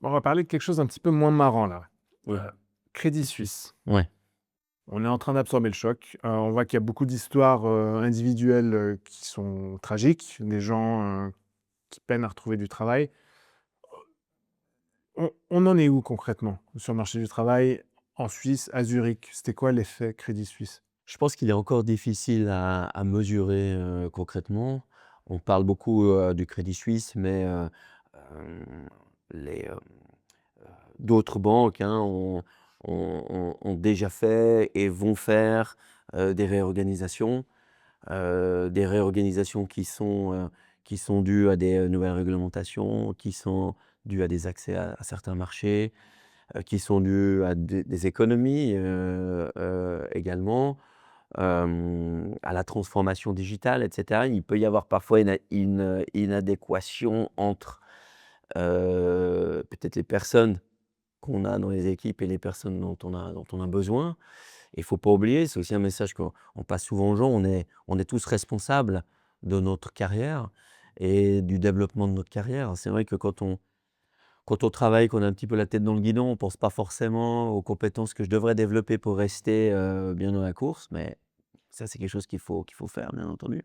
On va parler de quelque chose d'un petit peu moins marrant là. Ouais. Crédit Suisse. Ouais. On est en train d'absorber le choc. On voit qu'il y a beaucoup d'histoires individuelles qui sont tragiques, des gens qui peinent à retrouver du travail. On en est où concrètement sur le marché du travail en Suisse, à Zurich? C'était quoi l'effet Crédit Suisse? Je pense qu'il est encore difficile à mesurer, concrètement. On parle beaucoup, du Crédit Suisse, mais, hem, les, d'autres banques, hein, ont déjà fait et vont faire, des réorganisations qui sont dues à des, nouvelles réglementations, qui sont dues à des accès à certains marchés, qui sont dues à des économies, également. À la transformation digitale et cetera. Il peut y avoir parfois une inadéquation entre, peut-être les personnes qu'on a dans les équipes et les personnes dont on a besoin. Et il ne faut pas oublier, c'est aussi un message qu'on passe souvent aux gens, on est tous responsables de notre carrière et du développement de notre carrière. C'est vrai que quand on travaille, qu'on a un petit peu la tête dans le guidon, on ne pense pas forcément aux compétences que je devrais développer pour rester, bien dans la course, mais ça, c'est quelque chose qu'il faut faire, bien entendu.